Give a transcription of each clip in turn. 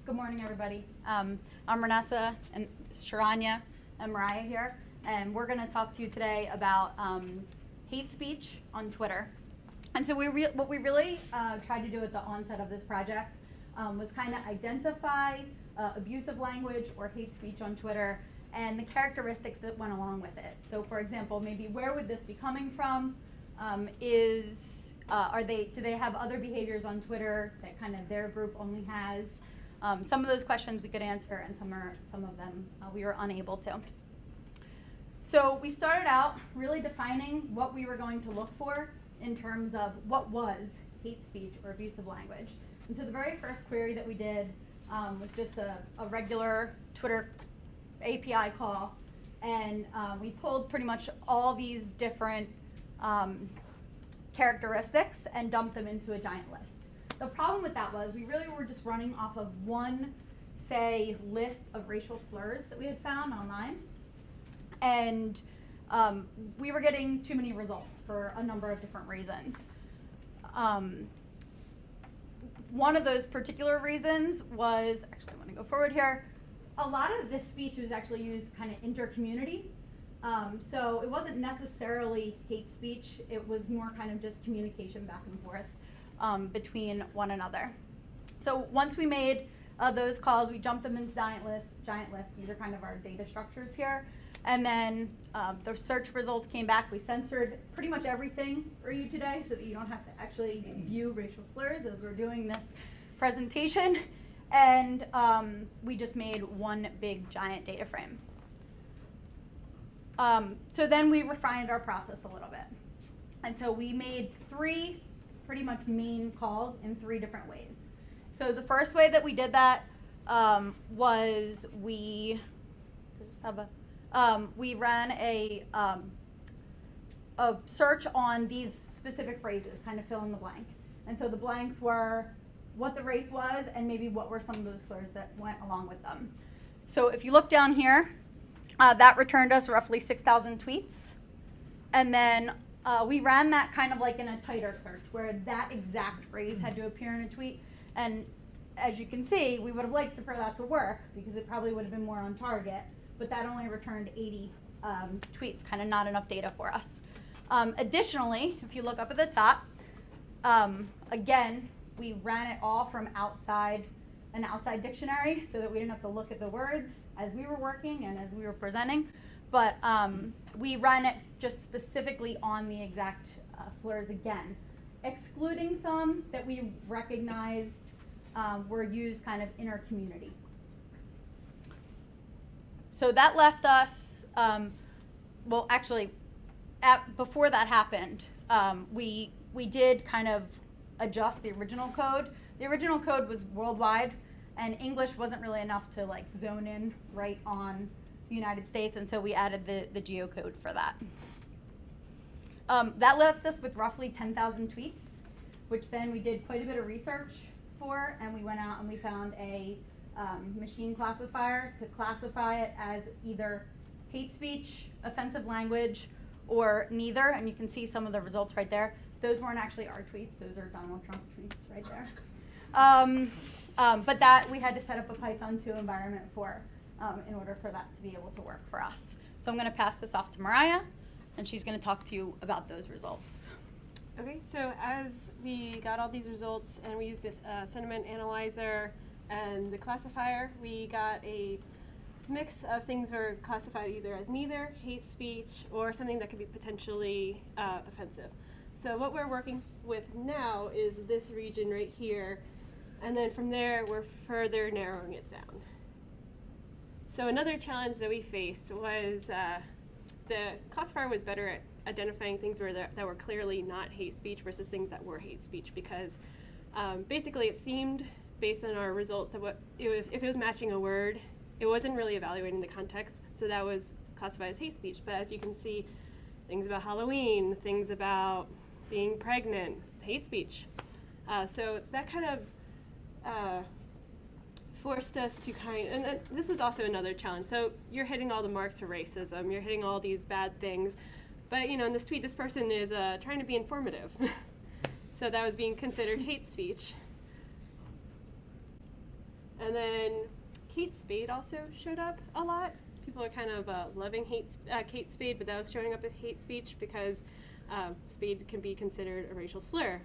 Good morning, everybody. I'm Ronessa and Sharanya and Mariah here, and we're going to talk to you today about hate speech on Twitter. And so what we really tried to do at the onset of this project was kind of identify abusive language or hate speech on Twitter and the characteristics that went along with it. So, for example, maybe where would this be coming from? Do they have other behaviors on Twitter that kind of their group only has? Some of those questions we could answer, and some of them we were unable to. So we started out really defining what we were going to look for in terms of what was hate speech or abusive language. And so the very first query that we did was just a regular Twitter API call, and we pulled pretty much all these different characteristics and dumped them into a giant list. The problem with that was we really were just running off of one, say, list of racial slurs that we had found online. And we were getting too many results for a number of different reasons. One of those particular reasons was, actually I want to go forward here, a lot of this speech was actually used kind of inter-community. So it wasn't necessarily hate speech, it was more kind of just communication back and forth between one another. So once we made those calls, we jumped them into giant lists. These are kind of our data structures here. And then the search results came back. We censored pretty much everything for you today so that you don't have to actually view racial slurs as we're doing this presentation. And we just made one big giant data frame. So then we refined our process a little bit. And so we made three pretty much main calls in three different ways. So the first way that we did that was we ran a search on these specific phrases, kind of fill in the blank. And so the blanks were what the race was and maybe what were some of those slurs that went along with them. So if you look down here, that returned us roughly 6,000 tweets. And then we ran that kind of like in a tighter search where that exact phrase had to appear in a tweet. And as you can see, we would have liked for that to work because it probably would have been more on target, but that only returned 80 tweets, kind of not enough data for us. Additionally, if you look up at the top, again, we ran it all from an outside dictionary so that we didn't have to look at the words as we were working and as we were presenting. But we ran it just specifically on the exact slurs again, excluding some that we recognized were used kind of inter-community. So that left us, well actually, before that happened, we did kind of adjust the original code. The original code was worldwide, and English wasn't really enough to like zone in right on the United States, and so we added the geocode for that. That left us with roughly 10,000 tweets, which then we did quite a bit of research for, and we went out and we found a machine classifier to classify it as either hate speech, offensive language, or neither, and you can see some of the results right there. Those weren't actually our tweets, those are Donald Trump tweets right there. But that we had to set up a Python 2 environment for in order for that to be able to work for us. So I'm going to pass this off to Mariah, and she's going to talk to you about those results. Okay, so as we got all these results and we used this sentiment analyzer and the classifier, we got a mix of things that were classified either as neither, hate speech, or something that could be potentially offensive. So what we're working with now is this region right here, and then from there we're further narrowing it down. So another challenge that we faced was the classifier was better at identifying things that were clearly not hate speech versus things that were hate speech, because basically it seemed, based on our results, that if it was matching a word, it wasn't really evaluating the context, so that was classified as hate speech. But as you can see, things about Halloween, things about being pregnant, hate speech. So that kind of forced us to and this was also another challenge. So you're hitting all the marks for racism, you're hitting all these bad things, but in this tweet, this person is trying to be informative. So that was being considered hate speech. And then Kate Spade also showed up a lot. People are kind of loving Kate Spade, but that was showing up as hate speech because Spade can be considered a racial slur.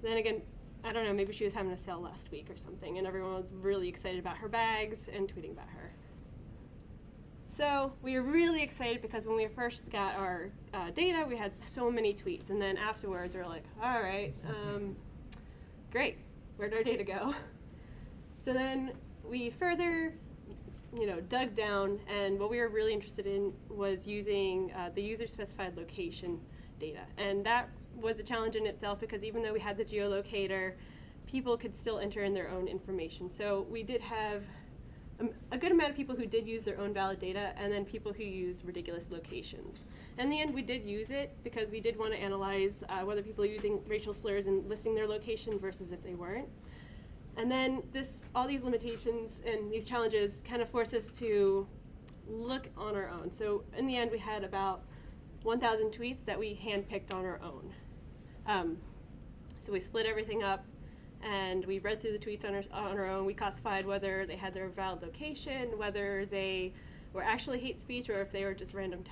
Then again, I don't know, maybe she was having a sale last week or something, and everyone was really excited about her bags and tweeting about her. So we were really excited because when we first got our data, we had so many tweets, and then afterwards we were like, all right, great, where'd our data go? So then we further, dug down, and what we were really interested in was using the user-specified location data, and that was a challenge in itself because even though we had the geolocator, people could still enter in their own information. So we did have a good amount of people who did use their own valid data, and then people who used ridiculous locations. In the end, we did use it because we did want to analyze whether people are using racial slurs and listing their location versus if they weren't. And then all these limitations and these challenges kind of force us to look on our own. So in the end, we had about 1,000 tweets that we handpicked on our own. So we split everything up, and we read through the tweets on our own. We classified whether they had their valid location, whether they were actually hate speech, or if they were just random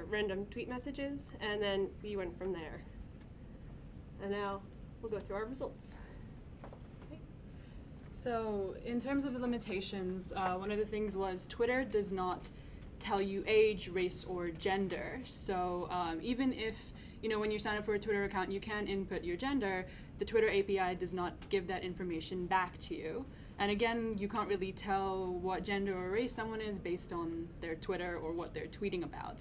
random tweet messages, and then we went from there. And now we'll go through our results. So in terms of the limitations, one of the things was Twitter does not tell you age, race, or gender. So even if, when you sign up for a Twitter account, you can input your gender, the Twitter API does not give that information back to you. And again, you can't really tell what gender or race someone is based on their Twitter or what they're tweeting about.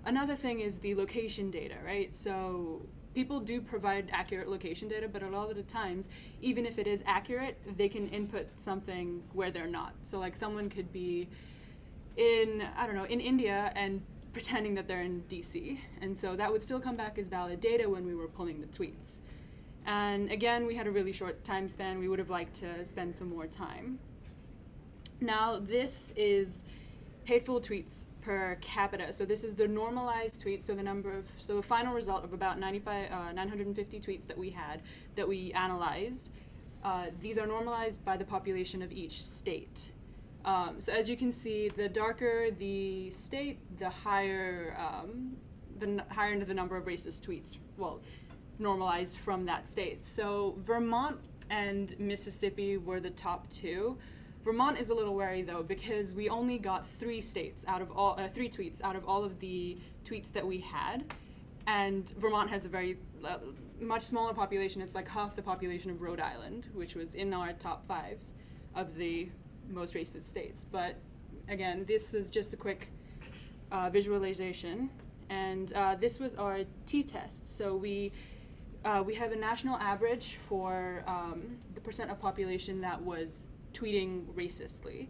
Another thing is the location data, right? So people do provide accurate location data, but a lot of the times, even if it is accurate, they can input something where they're not. So like someone could be in India and pretending that they're in DC. And so that would still come back as valid data when we were pulling the tweets. And again, we had a really short time span. We would have liked to spend some more time. Now, this is hateful tweets per capita. So this is the normalized tweets, so the final result of about 950 tweets that we had, that we analyzed. These are normalized by the population of each state. So as you can see, the darker the state, the higher into the number of racist tweets, normalized from that state. So Vermont and Mississippi were the top two. Vermont is a little wary though, because we only got 3 tweets out of all of the tweets that we had, and Vermont has a very much smaller population. It's like half the population of Rhode Island, which was in our top 5 of the most racist states. But again, this is just a quick visualization, and this was our t-test. So we have a national average for the percent of population that was tweeting racistly,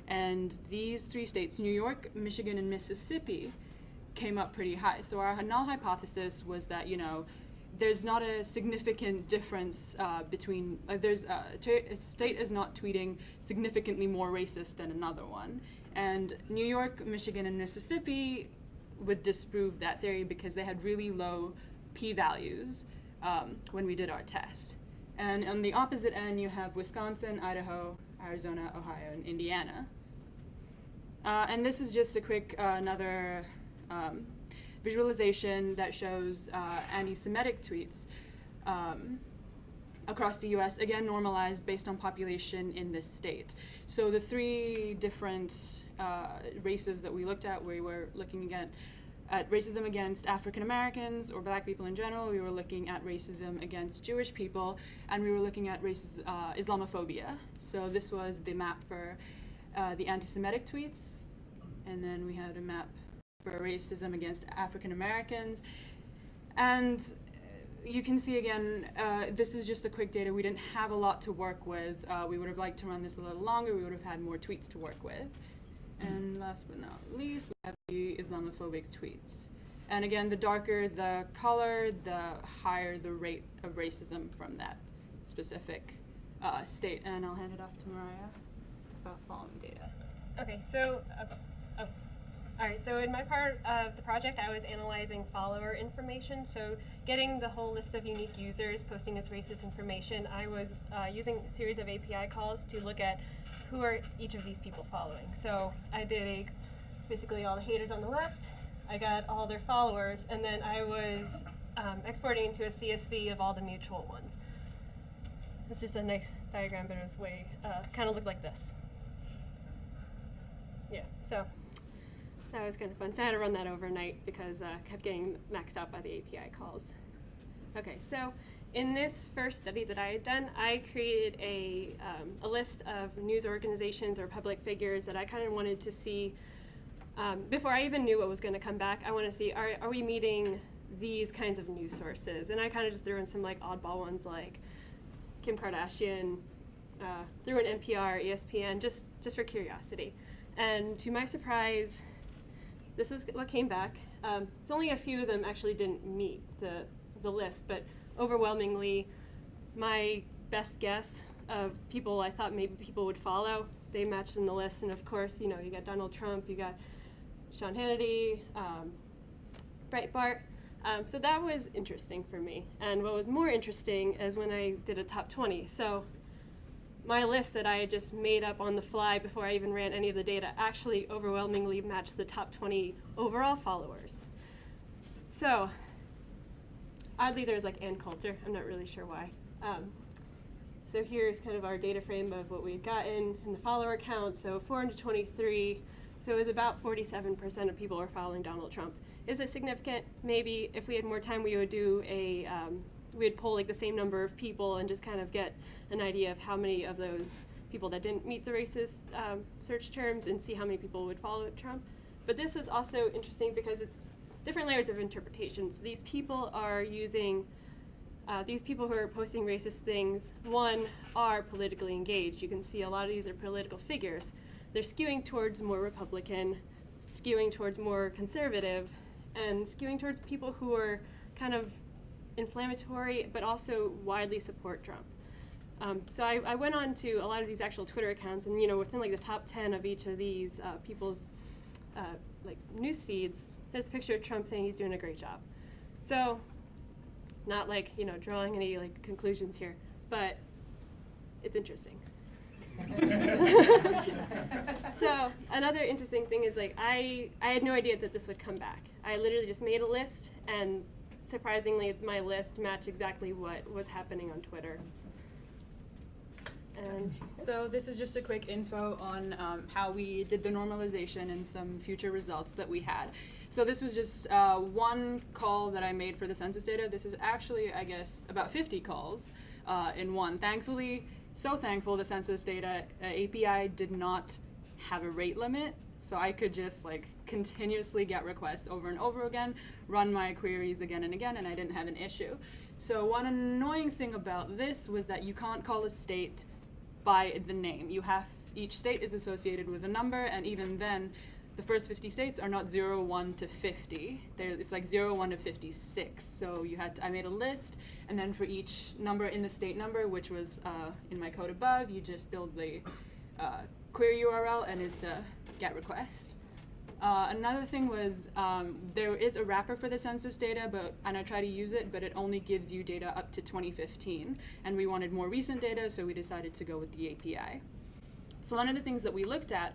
and these 3 states, New York, Michigan, and Mississippi, came up pretty high. So our null hypothesis was that there's not a significant difference between a state is not tweeting significantly more racist than another one, and New York, Michigan, and Mississippi would disprove that theory because they had really low p-values when we did our test. And on the opposite end, you have Wisconsin, Idaho, Arizona, Ohio, and Indiana. And this is just a quick another visualization that shows anti-Semitic tweets across the U.S., again normalized based on population in this state. So the 3 different races that we looked at, we were looking at racism against African Americans or black people in general, we were looking at racism against Jewish people, and we were looking at Islamophobia. So this was the map for the anti-Semitic tweets, and then we had a map for racism against African Americans. And you can see again, this is just a quick data. We didn't have a lot to work with. We would have liked to run this a little longer. We would have had more tweets to work with. And last but not least, we have the Islamophobic tweets. And again, the darker the color, the higher the rate of racism from that specific state. And I'll hand it off to Mariah about following data. Okay, so All right, so in my part of the project, I was analyzing follower information. So getting the whole list of unique users posting this racist information, I was using a series of API calls to look at who are each of these people following. So I did basically all the haters on the left, I got all their followers, and then I was exporting into a CSV of all the mutual ones. It's just a nice diagram, but it was way, kind of looked like this. Yeah, so that was kind of fun. So I had to run that overnight because I kept getting maxed out by the API calls. Okay, so in this first study that I had done, I created a list of news organizations or public figures that I kind of wanted to see, before I even knew what was going to come back, I want to see, are we meeting these kinds of news sources? And I kind of just threw in some like oddball ones like Kim Kardashian, threw in NPR, ESPN, just for curiosity. And to my surprise, this was what came back. It's only a few of them actually didn't meet the list, but overwhelmingly, my best guess of people I thought maybe people would follow, they matched in the list. And of course, you know, you got Donald Trump, you got Sean Hannity, Breitbart. So that was interesting for me. And what was more interesting is when I did a top 20. So my list that I had just made up on the fly before I even ran any of the data actually overwhelmingly matched the top 20 overall followers. So oddly, there's like Ann Coulter. I'm not really sure why. So here's kind of our data frame of what we've gotten in the follower count. So 423. So it was about 47% of people are following Donald Trump. Is it significant? Maybe. If we had more time, we would do we'd poll like the same number of people and just kind of get an idea of how many of those people that didn't meet the racist search terms and see how many people would follow Trump. But this is also interesting because it's different layers of interpretation. So these people are using, these people who are posting racist things, one, are politically engaged. You can see a lot of these are political figures. They're skewing towards more Republican, skewing towards more conservative, and skewing towards people who are kind of inflammatory, but also widely support Trump. So I went on to a lot of these actual Twitter accounts, and you know, within like the top 10 of each of these people's like news feeds, there's a picture of Trump saying he's doing a great job. So, not like, you know, drawing any like conclusions here, but it's interesting. So another interesting thing is like I had no idea that this would come back. I literally just made a list, and surprisingly, my list matched exactly what was happening on Twitter. And so this is just a quick info on how we did the normalization and some future results that we had. So this was just one call that I made for the census data. This is actually, I guess, about 50 calls in one. Thankfully, so thankful the census data API did not have a rate limit, so I could just like continuously get requests over and over again, run my queries again and again, and I didn't have an issue. So one annoying thing about this was that you can't call a state by the name. Each state is associated with a number, and even then, the first 50 states are not 0, 1 to 50. It's like 0, 1 to 56. So I made a list, and then for each number in the state number, which was in my code above, you just build the query URL, and it's a GET request. Another thing was there is a wrapper for the census data, and I try to use it, but it only gives you data up to 2015. And we wanted more recent data, so we decided to go with the API. So one of the things that we looked at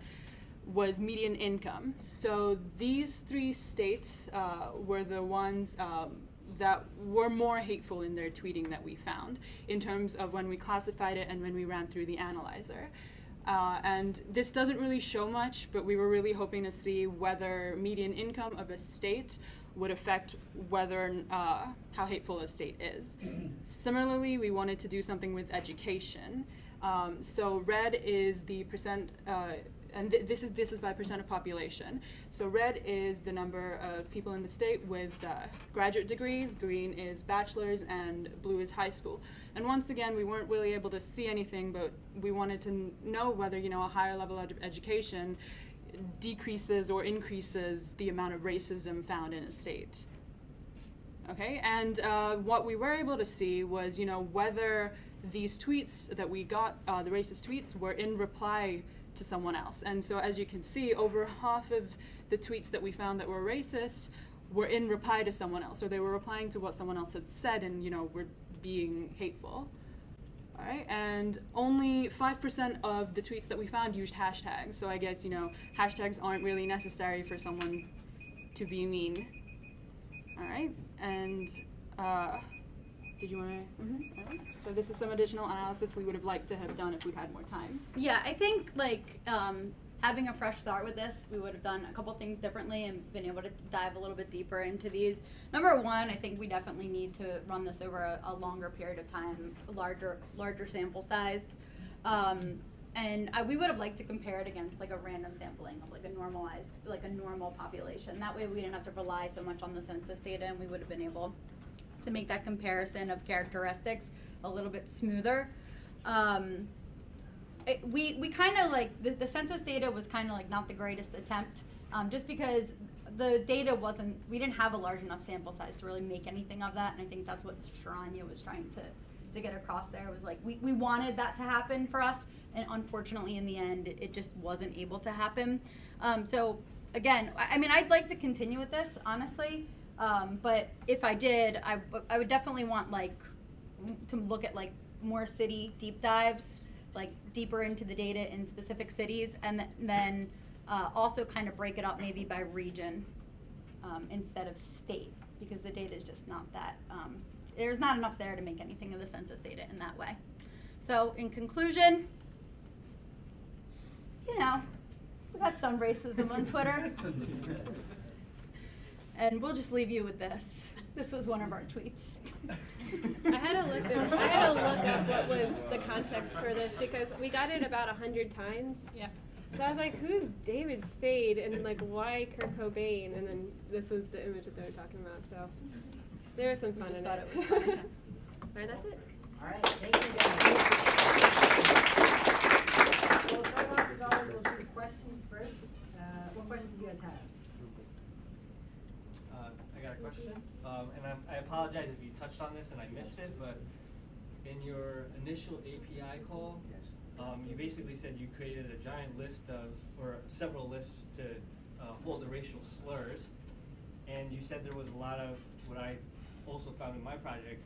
was median income. So these 3 states were the ones that were more hateful in their tweeting that we found in terms of when we classified it and when we ran through the analyzer. And this doesn't really show much, but we were really hoping to see whether median income of a state would affect whether how hateful a state is. Similarly, we wanted to do something with education. So red is the percent, and this is by percent of population. So red is the number of people in the state with graduate degrees, green is bachelor's, and blue is high school. And once again, we weren't really able to see anything, but we wanted to know whether, you know, a higher level of education decreases or increases the amount of racism found in a state. Okay, and what we were able to see was, you know, whether these tweets that we got, the racist tweets, were in reply to someone else. And so as you can see, over half of the tweets that we found that were racist were in reply to someone else, or they were replying to what someone else had said and, you know, were being hateful. All right, and only 5% of the tweets that we found used hashtags. So I guess, you know, hashtags aren't really necessary for someone to be mean. All right, and did you want to? Mm-hmm. All right. So this is some additional analysis we would have liked to have done if we'd had more time. Yeah, I think like having a fresh start with this, we would have done a couple things differently and been able to dive a little bit deeper into these. Number one, I think we definitely need to run this over a longer period of time, a larger sample size. And we would have liked to compare it against like a random sampling of like a normalized, like a normal population. That way we didn't have to rely so much on the census data, and we would have been able to make that comparison of characteristics a little bit smoother. We kind of like, the census data was kind of like not the greatest attempt, just because the data wasn't, we didn't have a large enough sample size to really make anything of that, and I think that's what Sharanya was trying to get across there, was like, we wanted that to happen for us, and unfortunately in the end, it just wasn't able to happen. So again, I mean, I'd like to continue with this, honestly, but if I did, I would definitely want like, to look at like more city deep dives, like deeper into the data in specific cities, and then also kind of break it up maybe by region instead of state, because the data is just not that, there's not enough there to make anything of the census data in that way. So in conclusion, you know, we got some racism on Twitter. And we'll just leave you with this. This was one of our tweets. I had to look up what was the context for this, because we got it about 100 times. Yeah. So I was like, who's David Spade, and like why Kurt Cobain? And then this was the image that they were talking about. So there was some fun in it. thought it was funny. All right, that's it. All right, thank you guys. Well, start off as always, we'll do questions first. What questions do you guys have? I got a question, and I apologize if you touched on this and I missed it, but in your initial API call, you basically said you created a giant list of, or several lists to hold the racial slurs, and you said there was a lot of what I also found in my project,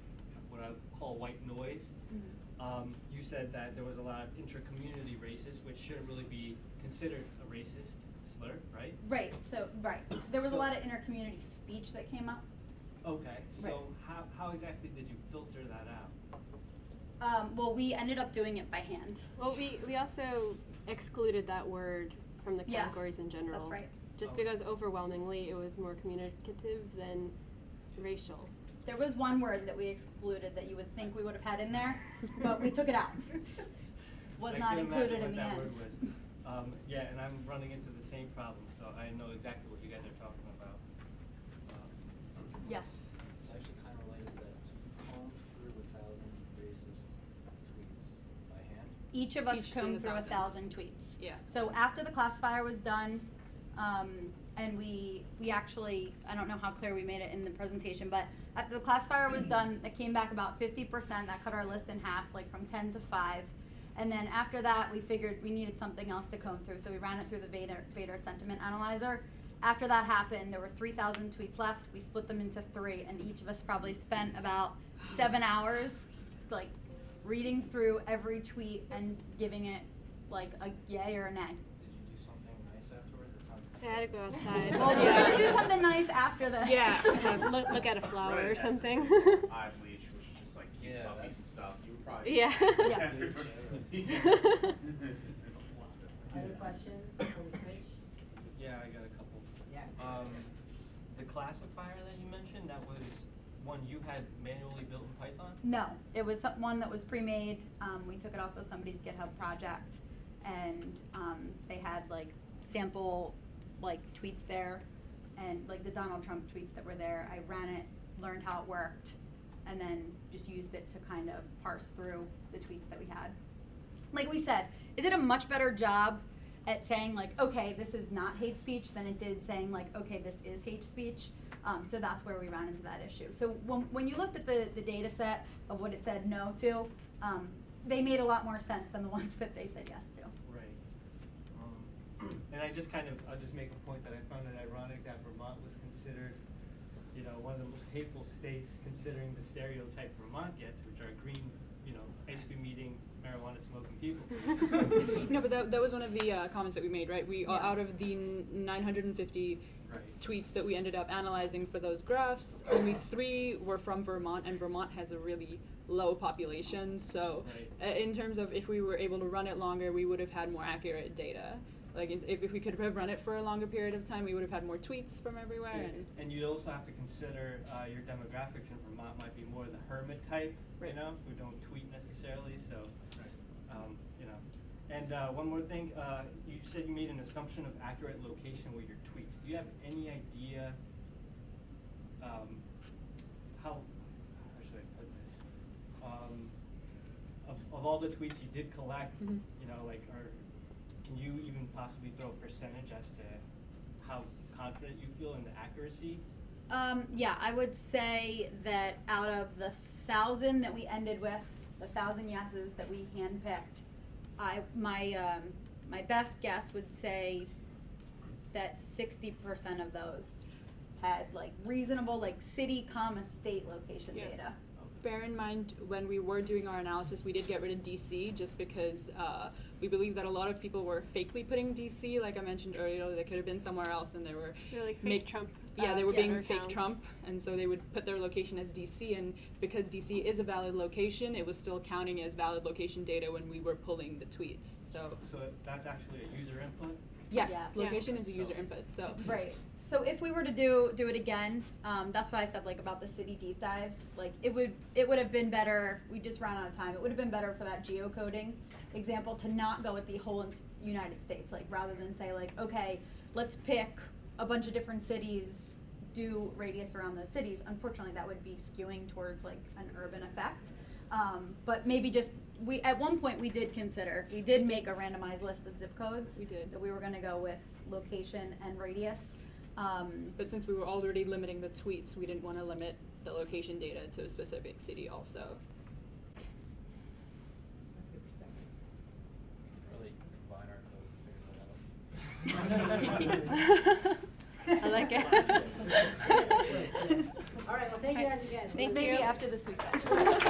what I call white noise. Mm-hmm. You said that there was a lot of inter-community racist, which shouldn't really be considered a racist slur, right? Right, so, right. There was a lot of inter-community speech that came up. Okay, so Right. how exactly did you filter that out? Well, we ended up doing it by hand. Well, we also excluded that word from the Yeah, categories in general. That's right. Just Okay. because overwhelmingly it was more communicative than racial. There was one word that we excluded that you would think we would have had in there, but we took it out. Was I not can included imagine in the what that end. word was. Yeah, and I'm running into the same problem, so I know exactly what you guys are talking about. Yeah. It's actually kind of related to that. To comb through 1,000 racist tweets by hand. Each of us Each combed did through 1,000. 1,000 tweets. Yeah. So after the classifier was done, and we actually, I don't know how clear we made it in the presentation, but after the classifier was done, it came back about 50%. That cut our list in half, like from 10 to 5. And then after that, we figured we needed something else to comb through, so we ran it through the Vader sentiment analyzer. After that happened, there were 3,000 tweets left. We split them into 3, and each of us probably spent about 7 hours, like, reading through every tweet and giving it, like, a yay or a nay. Did you do something nice afterwards? It sounds I had to go outside. Well, we're yeah. gonna do something nice after this. Yeah, look at a flower Right, or that's something. eye bleach, which is just like cute Yeah, puppies and that's- stuff. You would probably Yeah. Yeah. Other questions before we switch? Yeah, I got a couple. Yeah. The classifier that you mentioned, that was one you had manually built in Python? No, it was one that was pre-made. We took it off of somebody's GitHub project, and they had like sample like tweets there, and like the Donald Trump tweets that were there. I ran it, learned how it worked, and then just used it to kind of parse through the tweets that we had. Like we said, it did a much better job at saying like, okay, this is not hate speech than it did saying like, okay, this is hate speech. So that's where we ran into that issue. So when you looked at the data set of what it said no to, they made a lot more sense than the ones that they said yes to. Right. I'll just make a point that I found it ironic that Vermont was considered, you know, one of the most hateful states, considering the stereotype Vermont gets, which are green, you know, ice cream eating, marijuana smoking people. No, but that was one of the comments that we made, right? We Yeah. out of the 950 Right. tweets that we ended up analyzing for those graphs, only 3 were from Vermont, and Vermont has a really low population. So, Right. In terms of if we were able to run it longer, we would have had more accurate data. Like if we could have run it for a longer period of time, we would have had more tweets from everywhere. And you'd also have to consider your demographics in Vermont might be more the hermit type, Right. you know, who don't tweet necessarily. So, you know. And one more thing, you said you made an assumption of accurate location with your tweets. Do you have any idea how should I put this? Of all the tweets you did collect, Mhm. you know, like, can you even possibly throw a percentage as to how confident you feel in the accuracy? Yeah, I would say that out of the 1,000 that we ended with, the 1,000 yeses that we handpicked, my best guess would say that 60% of those had like reasonable, like city, state location Yeah. data. Bear in mind, when we were doing our analysis, we did get rid of DC just because we believe that a lot of people were fakely putting DC. Like I mentioned earlier, they could have been somewhere else, and they were They're like fake make- Trump. Yeah, they were being Twitter fake accounts. Trump, and so they would put their location as DC, and because DC is a valid location, it was still counting as valid location data when we were pulling the tweets. So So that's actually a user input? yes, Yeah. location is a user So- input. So Right. So if we were to do it again, that's why I said like about the city deep dives. Like it would have been better. We just ran out of time. It would have been better for that geocoding example to not go with the whole United States. Like rather than say like, okay, let's pick a bunch of different cities, do radius around those cities. Unfortunately, that would be skewing towards like an urban effect. But maybe just at one point we did make a randomized list of zip codes. We did. That we were going to go with location and radius. but since we were already limiting the tweets, we didn't want to limit the location data to a specific city also. Really combine our codes to figure that out. I like it. All right, well, thank you guys again. Thank Maybe you. after this weekend.